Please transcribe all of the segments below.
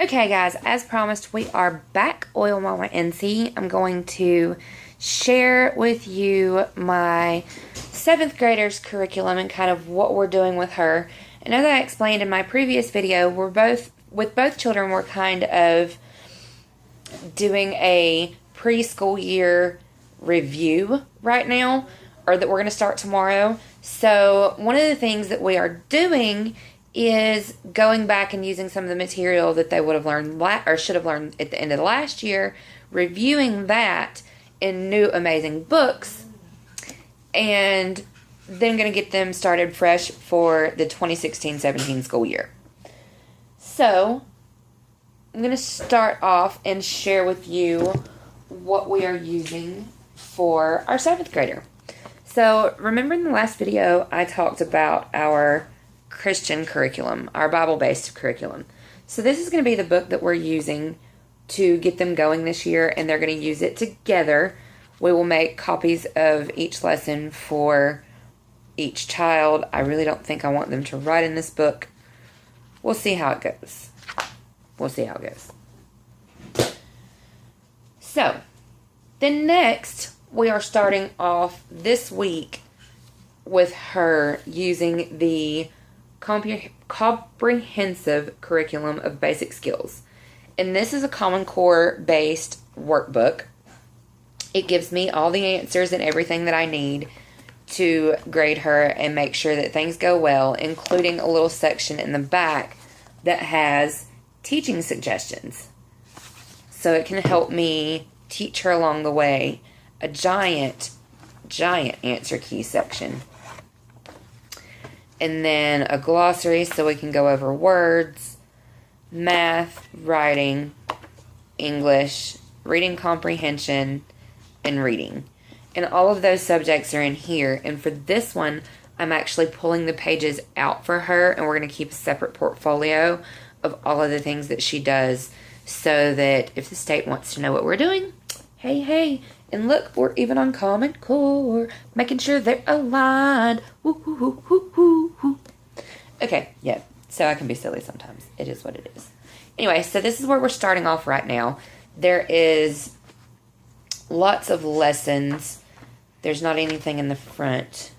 Okay, guys, as promised, we are back, Oil Mama NC. I'm going to share with you my 7th grader's curriculum and kind of what we're doing with her. And as I explained in my previous video, with both children, we're kind of doing a preschool year review right now, or that we're going to start tomorrow. So one of the things that we are doing is going back and using some of the material that they would have learned or should have learned at the end of the last year, reviewing that in new amazing books, and then going to get them started fresh for the 2016-17 school year. So I'm going to start off and share with you what we are using for our 7th grader. So remember in the last video I talked about our Christian curriculum, our Bible-based curriculum. So this is going to be the book that we're using to get them going this year, and they're going to use it together. We will make copies of each lesson for each child. I really don't think I want them to write in this book. We'll see how it goes. So, then next, we are starting off this week with her using the comprehensive curriculum of basic skills. And this is a Common Core based workbook. It gives me all the answers and everything that I need to grade her and make sure that things go well, including a little section in the back that has teaching suggestions. So it can help me teach her along the way. A giant answer key section. And then a glossary so we can go over words, math, writing, English, reading comprehension, and reading. And all of those subjects are in here. And for this one, I'm actually pulling the pages out for her, and we're going to keep a separate portfolio of all of the things that she does, so that if the state wants to know what we're doing, hey, and look, we're even on Common Core, making sure they're aligned. Okay, yeah, so I can be silly sometimes. It is what it is. Anyway, so this is where we're starting off right now. There is lots of lessons. There's not anything in the front.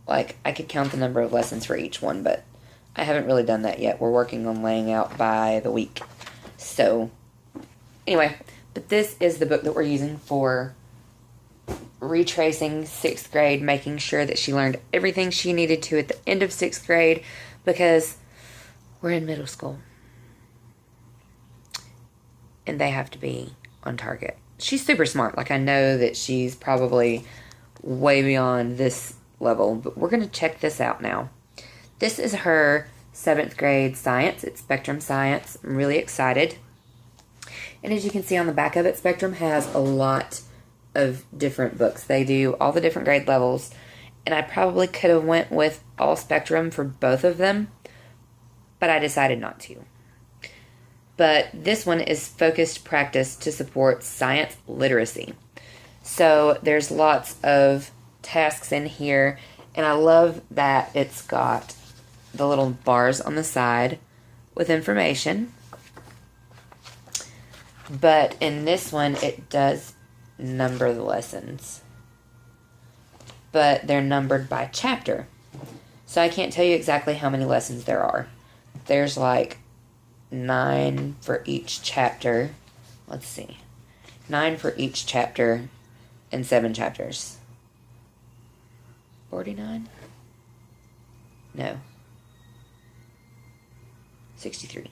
Like, I could count the number of lessons for each one, but I haven't really done that yet. We're working on laying out by the week. So, anyway, but this is the book that we're using for retracing 6th grade, making sure that she learned everything she needed to at the end of 6th grade, because we're in middle school. And they have to be on target. She's super smart. Like, I know that she's probably way beyond this level, but we're going to check this out now. This is her 7th grade science. It's Spectrum Science. I'm really excited. And as you can see on the back of it, Spectrum has a lot of different books. They do all the different grade levels. And I probably could have went with all Spectrum for both of them, but I decided not to. But this one is focused practice to support science literacy. So there's lots of tasks in here, and I love that it's got the little bars on the side with information. But in this one, it does number the lessons. But they're numbered by chapter. So I can't tell you exactly how many lessons there are. There's like 9 for each chapter. Let's see. 9 for each chapter and 7 chapters. 49? No. 63.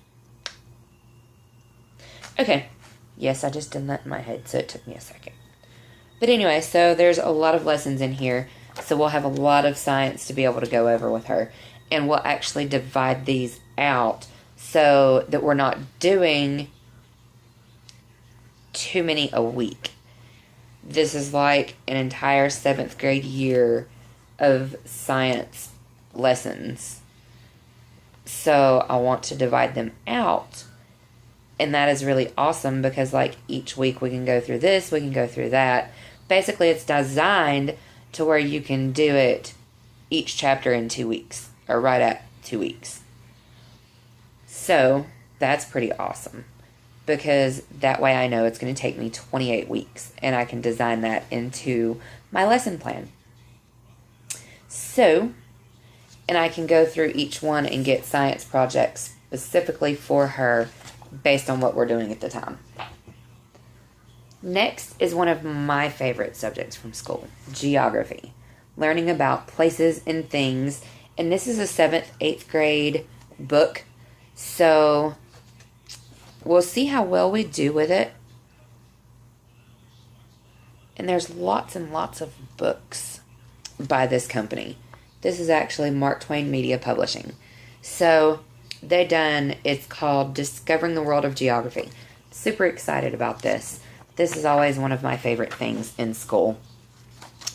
Okay. Yes, I just did that in my head, so it took me a second. But anyway, so there's a lot of lessons in here, so we'll have a lot of science to be able to go over with her. And we'll actually divide these out so that we're not doing too many a week. This is like an entire 7th grade year of science lessons. So I want to divide them out. And that is really awesome because, like, each week we can go through this, we can go through that. Basically, it's designed to where you can do it each chapter in 2 weeks, or right at 2 weeks. So, That's pretty awesome, because that way I know it's going to take me 28 weeks and I can design that into my lesson plan. So, and I can go through each one and get science projects specifically for her based on what we're doing at the time. Next is one of my favorite subjects from school, geography. Learning about places and things. And this is a 7th, 8th grade book. So we'll see how well we do with it. And there's lots and lots of books by this company. This is actually Mark Twain Media Publishing. So it's called Discovering the World of Geography. Super excited about this. This is always one of my favorite things in school.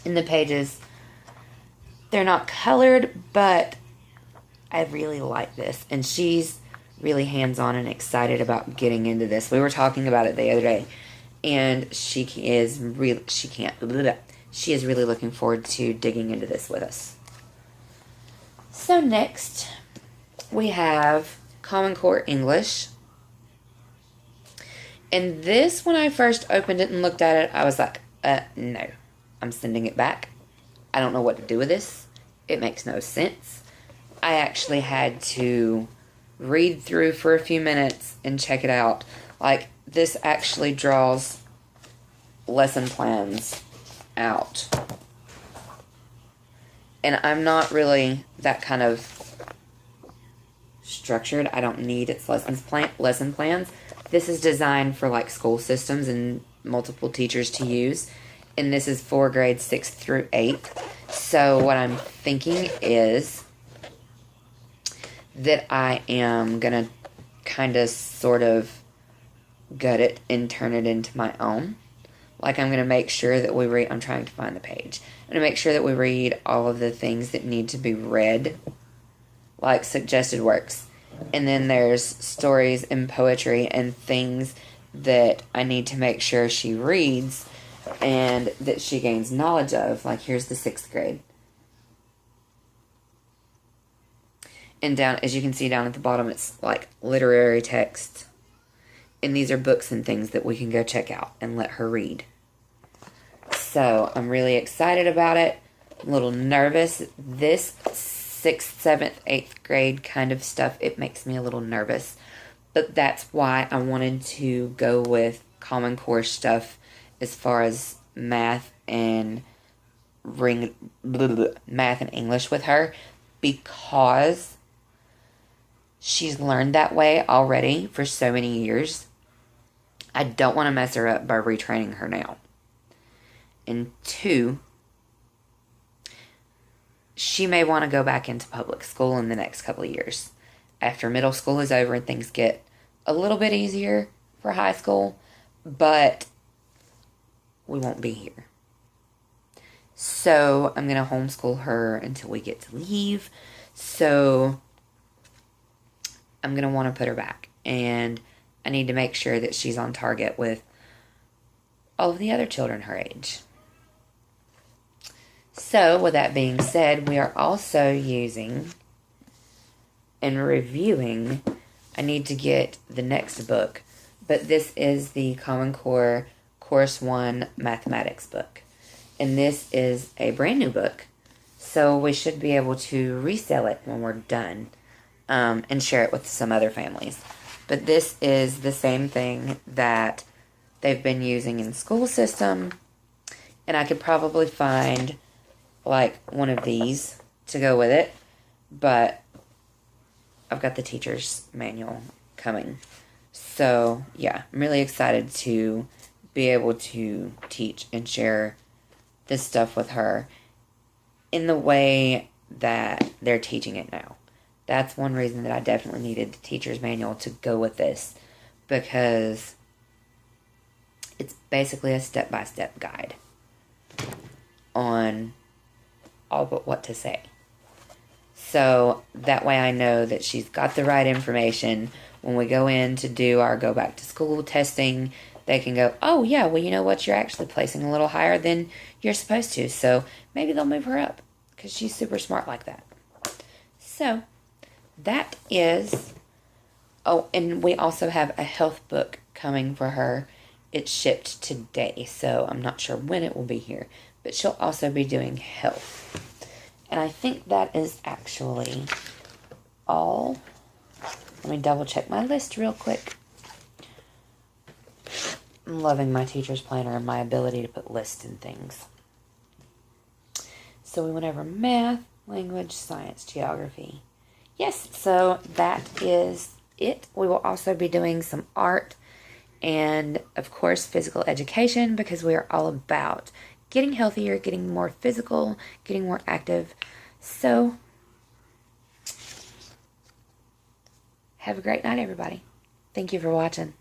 In the pages, they're not colored, but I really like this. And she's really hands-on and excited about getting into this. We were talking about it the other day, and she is really looking forward to digging into this with us. So next, we have Common Core English. And this, when I first opened it and looked at it, I was like, no, I'm sending it back. I don't know what to do with this. It makes no sense. I actually had to read through for a few minutes and check it out. Like, this actually draws lesson plans out. And I'm not really that kind of structured. I don't need its lesson plans. This is designed for like school systems and multiple teachers to use. And this is for grades 6 through 8. So what I'm thinking is that I am going to kind of sort of gut it and turn it into my own. Like, I'm going to make sure that we read, I'm trying to find the page. I'm going to make sure that we read all of the things that need to be read, like suggested works. And then there's stories and poetry and things that I need to make sure she reads and that she gains knowledge of. Like, here's the 6th grade. And down, as you can see down at the bottom, it's like literary text. And these are books and things that we can go check out and let her read. So I'm really excited about it. I'm a little nervous. This 6th, 7th, 8th grade kind of stuff, it makes me a little nervous. But that's why I wanted to go with Common Core stuff as far as math and English with her, because she's learned that way already for so many years. I don't want to mess her up by retraining her now. And 2, she may want to go back into public school in the next couple of years. After middle school is over and things get a little bit easier for high school, but we won't be here. So I'm going to homeschool her until we get to leave. So I'm going to want to put her back. And I need to make sure that she's on target with all of the other children her age. So, with that being said, we are also using and reviewing, I need to get the next book, but this is the Common Core Course 1 Mathematics book. And this is a brand new book, so we should be able to resell it when we're done and share it with some other families. But this is the same thing that they've been using in school system, and I could probably find like one of these to go with it, but I've got the teacher's manual coming. So yeah, I'm really excited to be able to teach and share this stuff with her in the way that they're teaching it now. That's one reason that I definitely needed the teacher's manual to go with this, because it's basically a step-by-step guide on all but what to say. So that way I know that she's got the right information. When we go in to do our go back to school testing, they can go, oh yeah, well, you know what, you're actually placing a little higher than you're supposed to. So maybe they'll move her up, because she's super smart like that. So that is Oh, and we also have a health book coming for her. It's shipped today, so I'm not sure when it will be here. But she'll also be doing health. And I think that is actually all. Let me double check my list real quick. I'm loving my teacher's planner and my ability to put lists in things. So we went over math, language, science, geography. Yes, so that is it. We will also be doing some art and, of course, physical education, because we are all about getting healthier, getting more physical, getting more active. So, have a great night, everybody. Thank you for watching.